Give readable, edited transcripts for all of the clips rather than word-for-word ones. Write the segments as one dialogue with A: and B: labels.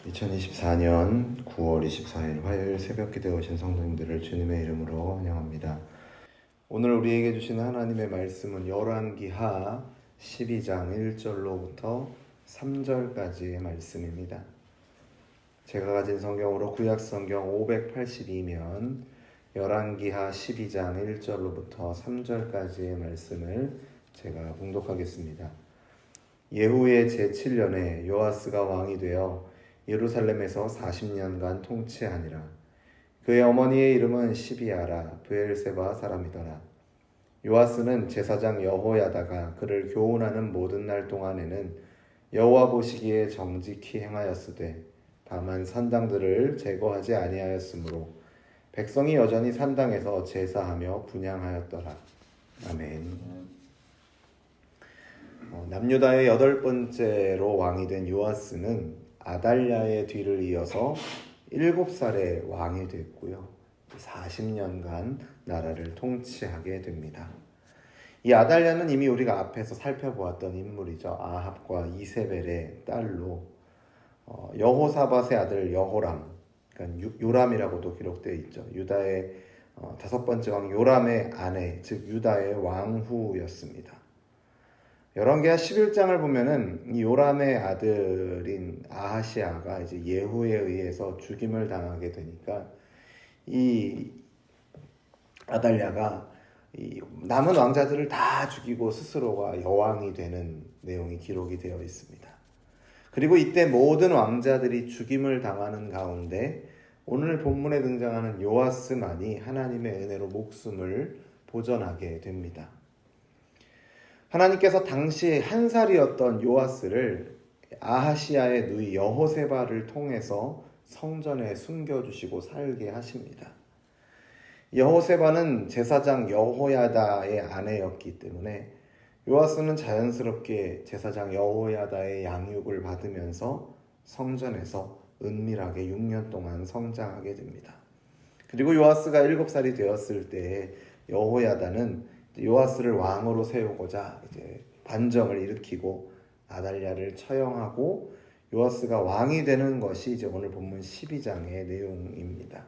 A: 2024년 9월 24일 화요일 새벽기도에 오신 성도님들을 주님의 이름으로 환영합니다. 오늘 우리에게 주시는 하나님의 말씀은 열왕기하 12장 1절로부터 3절까지의 말씀입니다. 제가 가진 성경으로 구약성경 582면 열왕기하 12장 1절로부터 3절까지의 말씀을 제가 봉독하겠습니다. 예후의 제7년에 요아스가 왕이 되어 예루살렘에서 40년간 통치하니라. 그의 어머니의 이름은 시비아라 브엘세바 사람이더라. 요아스는 제사장 여호야다가 그를 교훈하는 모든 날 동안에는 여호와 보시기에 정직히 행하였으되 다만 산당들을 제거하지 아니하였으므로 백성이 여전히 산당에서 제사하며 분향하였더라. 아멘. 남유다의 8번째로 왕이 된 요아스는 아달랴의 뒤를 이어서 7살에 왕이 됐고요. 40년간 나라를 통치하게 됩니다. 이 아달랴는 이미 우리가 앞에서 살펴보았던 인물이죠. 아합과 이세벨의 딸로 여호사밧의 아들 여호람, 그러니까 요람이라고도 기록되어 있죠. 유다의 5번째 왕 요람의 아내, 즉 유다의 왕후였습니다. 열왕기하 11장을 보면은 이 요람의 아들인 아하시아가 이제 예후에 의해서 죽임을 당하게 되니까 이 아달랴가 이 남은 왕자들을 다 죽이고 스스로가 여왕이 되는 내용이 기록이 되어 있습니다. 그리고 이때 모든 왕자들이 죽임을 당하는 가운데 오늘 본문에 등장하는 요아스만이 하나님의 은혜로 목숨을 보전하게 됩니다. 하나님께서 당시 한 살이었던 요아스를 아하시아의 누이 여호세바를 통해서 성전에 숨겨주시고 살게 하십니다. 여호세바는 제사장 여호야다의 아내였기 때문에 요아스는 자연스럽게 제사장 여호야다의 양육을 받으면서 성전에서 은밀하게 6년 동안 성장하게 됩니다. 그리고 요아스가 7살이 되었을 때 여호야다는 요아스를 왕으로 세우고자 이제 반정을 일으키고 아달랴를 처형하고 요아스가 왕이 되는 것이 이제 오늘 본문 12장의 내용입니다.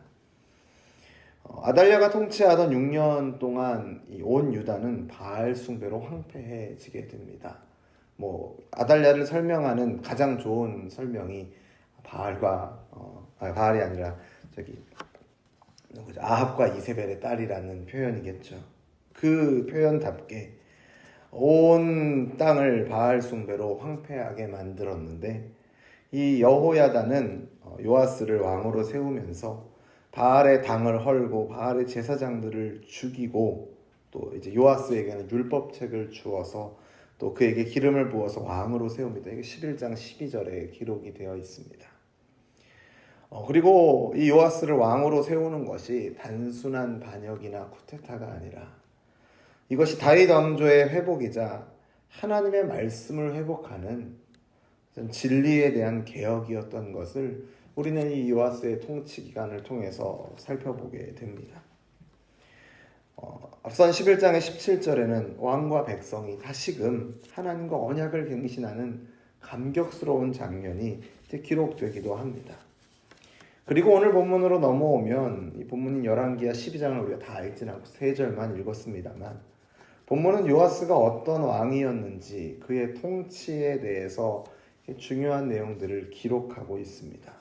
A: 아달랴가 통치하던 6년 동안 온 유다는 바알 숭배로 황폐해지게 됩니다. 아달랴를 설명하는 가장 좋은 설명이 바알이 아니라 아합과 이세벨의 딸이라는 표현이겠죠. 그 표현답게 온 땅을 바알 숭배로 황폐하게 만들었는데 이 여호야다는 요아스를 왕으로 세우면서 바알의 당을 헐고 바알의 제사장들을 죽이고 또 이제 요아스에게는 율법책을 주어서 또 그에게 기름을 부어서 왕으로 세웁니다. 이게 11장 12절에 기록이 되어 있습니다. 그리고 이 요아스를 왕으로 세우는 것이 단순한 반역이나 쿠데타가 아니라 이것이 다윗 왕조의 회복이자 하나님의 말씀을 회복하는 진리에 대한 개혁이었던 것을 우리는 이 요아스의 통치 기간을 통해서 살펴보게 됩니다. 앞선 11장의 17절에는 왕과 백성이 다시금 하나님과 언약을 갱신하는 감격스러운 장면이 기록되기도 합니다. 그리고 오늘 본문으로 넘어오면 이 본문인 열왕기하 12장을 우리가 다 읽지는 않고 3절만 읽었습니다만 본문은 요아스가 어떤 왕이었는지 그의 통치에 대해서 중요한 내용들을 기록하고 있습니다.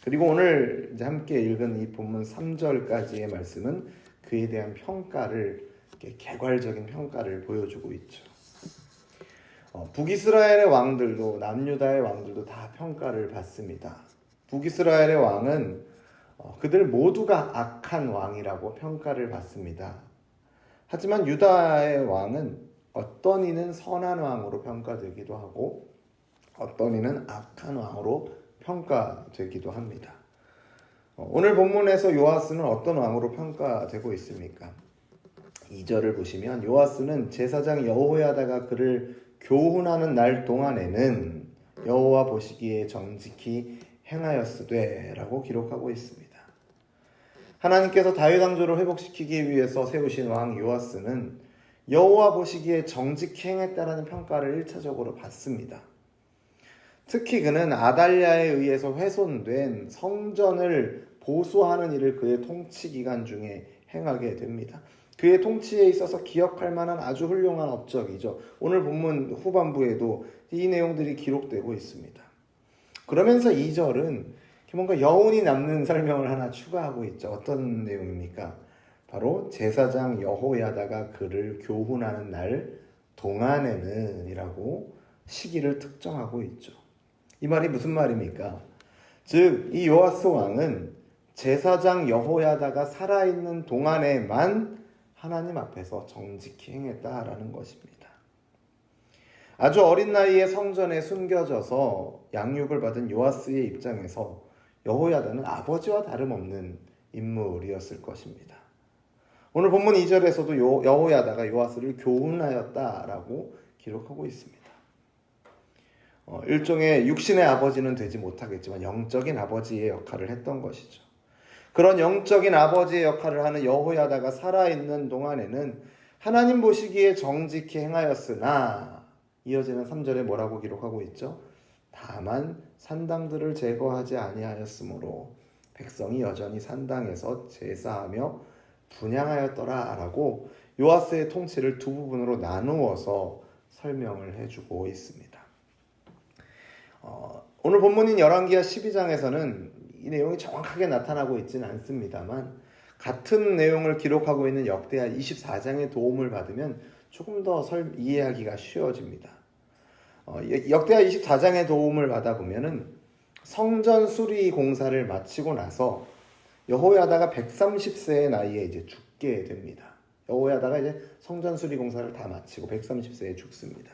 A: 그리고 오늘 이제 함께 읽은 이 본문 3절까지의 말씀은 그에 대한 평가를, 개괄적인 평가를 보여주고 있죠. 북이스라엘의 왕들도 남유다의 왕들도 다 평가를 받습니다. 북이스라엘의 왕은 그들 모두가 악한 왕이라고 평가를 받습니다. 하지만 유다의 왕은 어떤 이는 선한 왕으로 평가되기도 하고 어떤 이는 악한 왕으로 평가되기도 합니다. 오늘 본문에서 요아스는 어떤 왕으로 평가되고 있습니까? 2절을 보시면 요아스는 제사장 여호야다가 그를 교훈하는 날 동안에는 여호와 보시기에 정직히 행하였으되 라고 기록하고 있습니다. 하나님께서 다윗 왕조를 회복시키기 위해서 세우신 왕 요아스는 여호와 보시기에 정직히 행했다라는 평가를 1차적으로 받습니다. 특히 그는 아달랴에 의해서 훼손된 성전을 보수하는 일을 그의 통치 기간 중에 행하게 됩니다. 그의 통치에 있어서 기억할 만한 아주 훌륭한 업적이죠. 오늘 본문 후반부에도 이 내용들이 기록되고 있습니다. 그러면서 2절은 뭔가 여운이 남는 설명을 하나 추가하고 있죠. 어떤 내용입니까? 바로 제사장 여호야다가 그를 교훈하는 날 동안에는 이라고 시기를 특정하고 있죠. 이 말이 무슨 말입니까? 즉, 이 요아스 왕은 제사장 여호야다가 살아있는 동안에만 하나님 앞에서 정직히 행했다라는 것입니다. 아주 어린 나이에 성전에 숨겨져서 양육을 받은 요아스의 입장에서 여호야다는 아버지와 다름없는 인물이었을 것입니다. 오늘 본문 2절에서도 여호야다가 요아스를 교훈하였다라고 기록하고 있습니다. 일종의 육신의 아버지는 되지 못하겠지만 영적인 아버지의 역할을 했던 것이죠. 그런 영적인 아버지의 역할을 하는 여호야다가 살아있는 동안에는 하나님 보시기에 정직히 행하였으나 이어지는 3절에 뭐라고 기록하고 있죠? 다만 산당들을 제거하지 아니하였으므로 백성이 여전히 산당에서 제사하며 분향하였더라 라고 요아스의 통치를 두 부분으로 나누어서 설명을 해주고 있습니다. 오늘 본문인 열왕기하 12장에서는 이 내용이 정확하게 나타나고 있지는 않습니다만 같은 내용을 기록하고 있는 역대하 24장의 도움을 받으면 조금 더 이해하기가 쉬워집니다. 역대하 24장의 도움을 받아보면은 성전 수리 공사를 마치고 나서 여호야다가 130세의 나이에 이제 죽게 됩니다. 여호야다가 이제 성전 수리 공사를 다 마치고 130세에 죽습니다.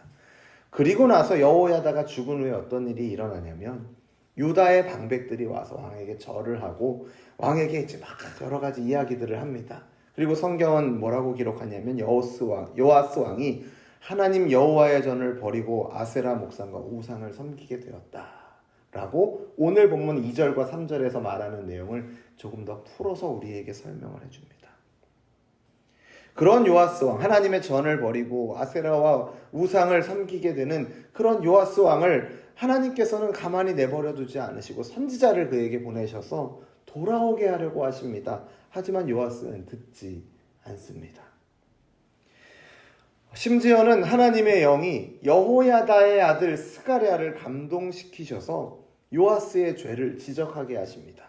A: 그리고 나서 여호야다가 죽은 후에 어떤 일이 일어나냐면 유다의 방백들이 와서 왕에게 절을 하고 왕에게 이제 막 여러 가지 이야기들을 합니다. 그리고 성경은 뭐라고 기록하냐면 요아스 왕이 하나님 여호와의 전을 버리고 아세라 목상과 우상을 섬기게 되었다라고 오늘 본문 2절과 3절에서 말하는 내용을 조금 더 풀어서 우리에게 설명을 해줍니다. 그런 요아스 왕, 하나님의 전을 버리고 아세라와 우상을 섬기게 되는 그런 요아스 왕을 하나님께서는 가만히 내버려 두지 않으시고 선지자를 그에게 보내셔서 돌아오게 하려고 하십니다. 하지만 요아스는 듣지 않습니다. 심지어는 하나님의 영이 여호야다의 아들 스가랴를 감동시키셔서 요아스의 죄를 지적하게 하십니다.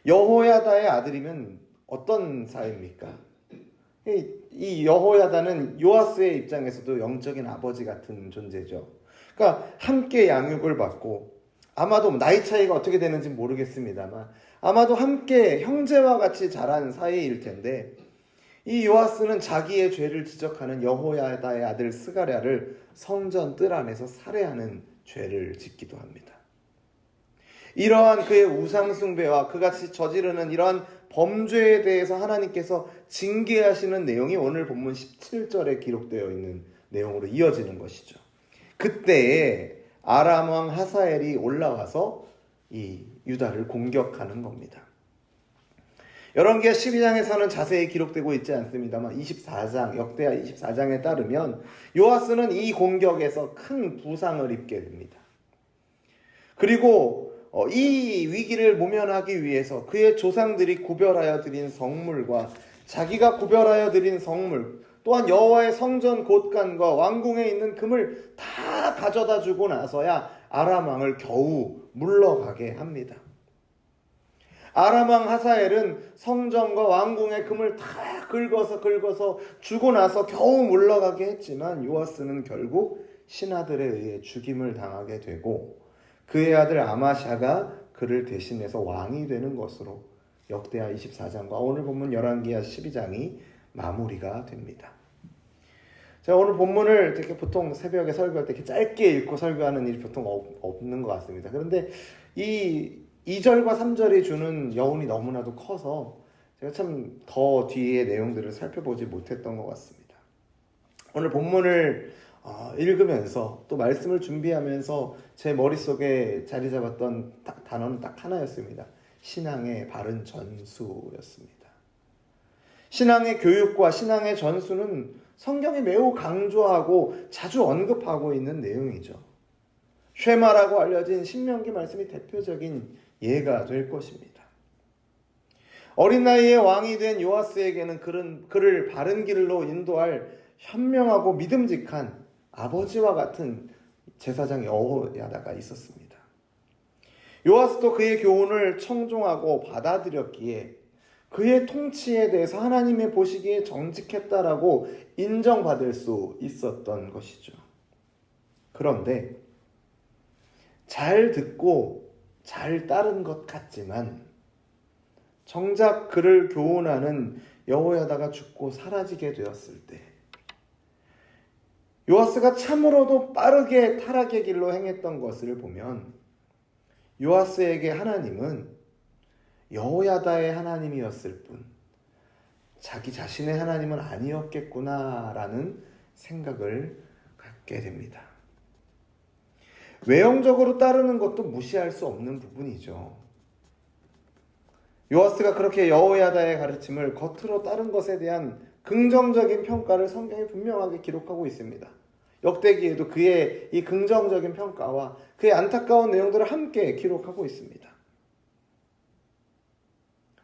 A: 여호야다의 아들이면 어떤 사이입니까? 이 여호야다는 요아스의 입장에서도 영적인 아버지 같은 존재죠. 그러니까 함께 양육을 받고 아마도 나이 차이가 어떻게 되는지 모르겠습니다만 아마도 함께 형제와 같이 자란 사이일 텐데 이 요아스는 자기의 죄를 지적하는 여호야다의 아들 스가랴를 성전 뜰 안에서 살해하는 죄를 짓기도 합니다. 이러한 그의 우상 숭배와 그같이 저지르는 이러한 범죄에 대해서 하나님께서 징계하시는 내용이 오늘 본문 17절에 기록되어 있는 내용으로 이어지는 것이죠. 그때에 아람 왕 하사엘이 올라와서 이 유다를 공격하는 겁니다. 열왕기하 12장에서는 자세히 기록되고 있지 않습니다만 24장, 역대하 24장에 따르면 요아스는 이 공격에서 큰 부상을 입게 됩니다. 그리고 이 위기를 모면하기 위해서 그의 조상들이 구별하여 드린 성물과 자기가 구별하여 드린 성물 또한 여호와의 성전 곳간과 왕궁에 있는 금을 다 가져다 주고 나서야 아람 왕을 겨우 물러가게 합니다. 아람 왕 하사엘은 성전과 왕궁의 금을 다 긁어서 주고 나서 겨우 물러가게 했지만 요아스는 결국 신하들에 의해 죽임을 당하게 되고 그의 아들 아마샤가 그를 대신해서 왕이 되는 것으로 역대하 24장과 오늘 본문 열왕기하 12장이 마무리가 됩니다. 제가 오늘 본문을 이렇게 보통 새벽에 설교할 때 이렇게 짧게 읽고 설교하는 일이 보통 없는 것 같습니다. 그런데 이 2절과 3절이 주는 여운이 너무나도 커서 제가 참 더 뒤에 내용들을 살펴보지 못했던 것 같습니다. 오늘 본문을 읽으면서 또 말씀을 준비하면서 제 머릿속에 자리 잡았던 단어는 딱 하나였습니다. 신앙의 바른 전수였습니다. 신앙의 교육과 신앙의 전수는 성경이 매우 강조하고 자주 언급하고 있는 내용이죠. 쉐마라고 알려진 신명기 말씀이 대표적인 예가 될 것입니다. 어린 나이에 왕이 된 요아스에게는 그를 바른 길로 인도할 현명하고 믿음직한 아버지와 같은 제사장 여호야다가 있었습니다. 요아스도 그의 교훈을 청종하고 받아들였기에 그의 통치에 대해서 하나님의 보시기에 정직했다라고 인정받을 수 있었던 것이죠. 그런데 잘 듣고 잘 따른 것 같지만 정작 그를 교훈하는 여호야다가 죽고 사라지게 되었을 때 요아스가 참으로도 빠르게 타락의 길로 행했던 것을 보면 요아스에게 하나님은 여호야다의 하나님이었을 뿐 자기 자신의 하나님은 아니었겠구나라는 생각을 갖게 됩니다. 외형적으로 따르는 것도 무시할 수 없는 부분이죠. 요아스가 그렇게 여호야다의 가르침을 겉으로 따른 것에 대한 긍정적인 평가를 성경이 분명하게 기록하고 있습니다. 역대기에도 그의 이 긍정적인 평가와 그의 안타까운 내용들을 함께 기록하고 있습니다.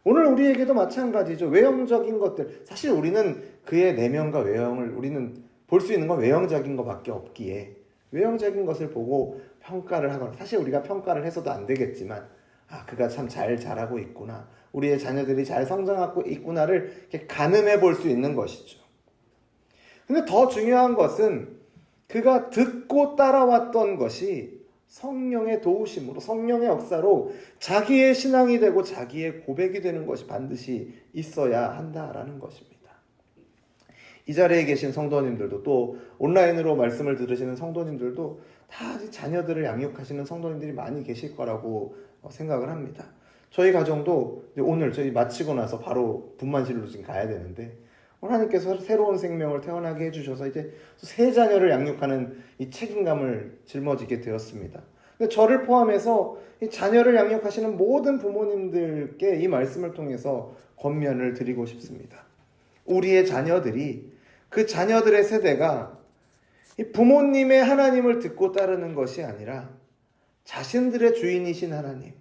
A: 오늘 우리에게도 마찬가지죠. 외형적인 것들, 사실 우리는 그의 내면과 외형을 우리는 볼 수 있는 건 외형적인 것밖에 없기에 외형적인 것을 보고 평가를 하거나, 사실 우리가 평가를 해서도 안 되겠지만 그가 참 잘 자라고 있구나, 우리의 자녀들이 잘 성장하고 있구나를 이렇게 가늠해 볼 수 있는 것이죠. 근데 더 중요한 것은 그가 듣고 따라왔던 것이 성령의 도우심으로, 성령의 역사로 자기의 신앙이 되고 자기의 고백이 되는 것이 반드시 있어야 한다라는 것입니다. 이 자리에 계신 성도님들도, 또 온라인으로 말씀을 들으시는 성도님들도 다 자녀들을 양육하시는 성도님들이 많이 계실 거라고 생각을 합니다. 저희 가정도 오늘 저희 마치고 나서 바로 분만실로 지금 가야 되는데, 하나님께서 새로운 생명을 태어나게 해주셔서 이제 새 자녀를 양육하는 이 책임감을 짊어지게 되었습니다. 근데 저를 포함해서 이 자녀를 양육하시는 모든 부모님들께 이 말씀을 통해서 권면을 드리고 싶습니다. 우리의 자녀들이, 그 자녀들의 세대가 이 부모님의 하나님을 듣고 따르는 것이 아니라 자신들의 주인이신 하나님,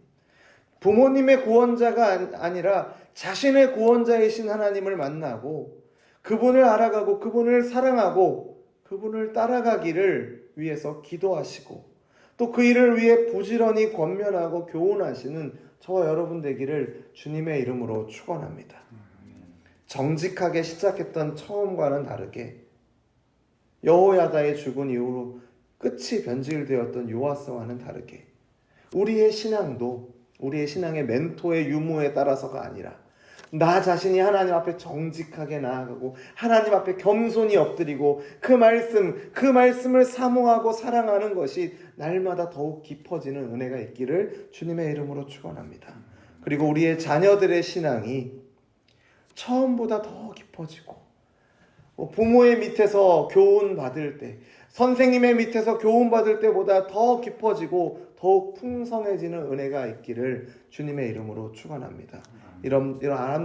A: 부모님의 구원자가 아니라 자신의 구원자이신 하나님을 만나고 그분을 알아가고 그분을 사랑하고 그분을 따라가기를 위해서 기도하시고 또 그 일을 위해 부지런히 권면하고 교훈하시는 저와 여러분 되기를 주님의 이름으로 축원합니다. 정직하게 시작했던 처음과는 다르게 여호야다의 죽은 이후로 끝이 변질되었던 요아스와는 다르게 우리의 신앙도 우리의 신앙의 멘토의 유무에 따라서가 아니라 나 자신이 하나님 앞에 정직하게 나아가고 하나님 앞에 겸손히 엎드리고 그 말씀을 사모하고 사랑하는 것이 날마다 더욱 깊어지는 은혜가 있기를 주님의 이름으로 축원합니다. 그리고 우리의 자녀들의 신앙이 처음보다 더 깊어지고 부모의 밑에서 교훈받을 때, 선생님의 밑에서 교훈받을 때보다 더 깊어지고 더욱 풍성해지는 은혜가 있기를 주님의 이름으로 축원합니다. 이런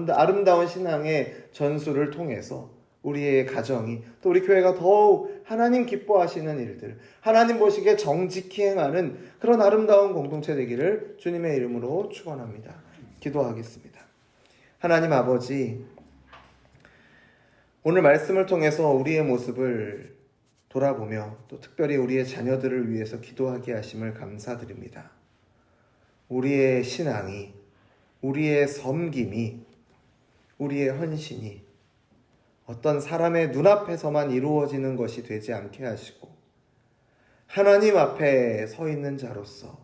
A: 아름다운 신앙의 전수를 통해서 우리의 가정이, 또 우리 교회가 더욱 하나님 기뻐하시는 일들, 하나님 보시기에 정직히 행하는 그런 아름다운 공동체 되기를 주님의 이름으로 축원합니다. 기도하겠습니다. 하나님 아버지, 오늘 말씀을 통해서 우리의 모습을 돌아보며 또 특별히 우리의 자녀들을 위해서 기도하게 하심을 감사드립니다. 우리의 신앙이, 우리의 섬김이, 우리의 헌신이 어떤 사람의 눈앞에서만 이루어지는 것이 되지 않게 하시고 하나님 앞에 서 있는 자로서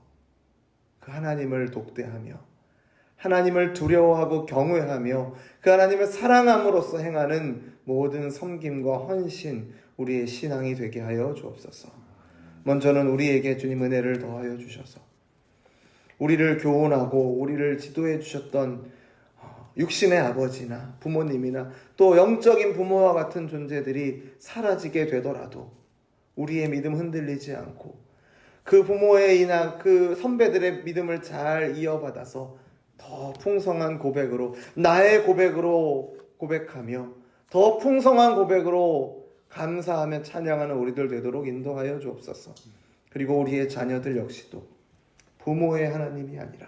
A: 그 하나님을 독대하며 하나님을 두려워하고 경외하며 그 하나님을 사랑함으로써 행하는 모든 섬김과 헌신, 우리의 신앙이 되게 하여 주옵소서. 먼저는 우리에게 주님 은혜를 더하여 주셔서 우리를 교훈하고 우리를 지도해 주셨던 육신의 아버지나 부모님이나 또 영적인 부모와 같은 존재들이 사라지게 되더라도 우리의 믿음 흔들리지 않고 그 부모의나 그 선배들의 믿음을 잘 이어받아서 더 풍성한 고백으로, 나의 고백으로 고백하며 더 풍성한 고백으로 감사하며 찬양하는 우리들 되도록 인도하여 주옵소서. 그리고 우리의 자녀들 역시도 부모의 하나님이 아니라,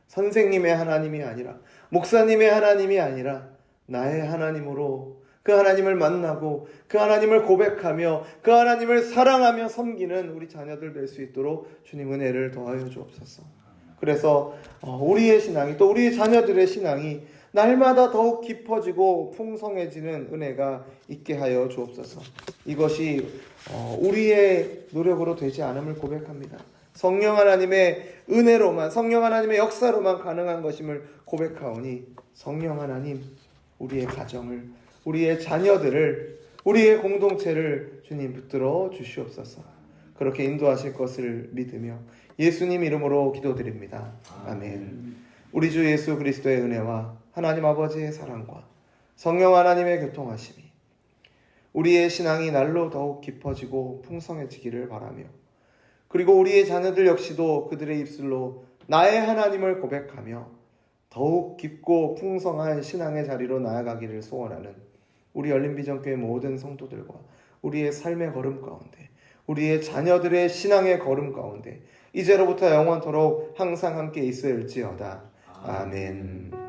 A: 선생님의 하나님이 아니라, 목사님의 하나님이 아니라 나의 하나님으로 그 하나님을 만나고 그 하나님을 고백하며 그 하나님을 사랑하며 섬기는 우리 자녀들 될 수 있도록 주님 은혜를 더하여 주옵소서. 그래서 우리의 신앙이, 또 우리의 자녀들의 신앙이 날마다 더욱 깊어지고 풍성해지는 은혜가 있게 하여 주옵소서. 이것이 우리의 노력으로 되지 않음을 고백합니다. 성령 하나님의 은혜로만, 성령 하나님의 역사로만 가능한 것임을 고백하오니 성령 하나님, 우리의 가정을, 우리의 자녀들을, 우리의 공동체를 주님 붙들어 주시옵소서. 그렇게 인도하실 것을 믿으며 예수님 이름으로 기도드립니다. 아멘. 우리 주 예수 그리스도의 은혜와 하나님 아버지의 사랑과 성령 하나님의 교통하심이 우리의 신앙이 날로 더욱 깊어지고 풍성해지기를 바라며, 그리고 우리의 자녀들 역시도 그들의 입술로 나의 하나님을 고백하며 더욱 깊고 풍성한 신앙의 자리로 나아가기를 소원하는 우리 열린비전교회 모든 성도들과 우리의 삶의 걸음 가운데, 우리의 자녀들의 신앙의 걸음 가운데 이제로부터 영원토록 항상 함께 있어일지어다. 아멘.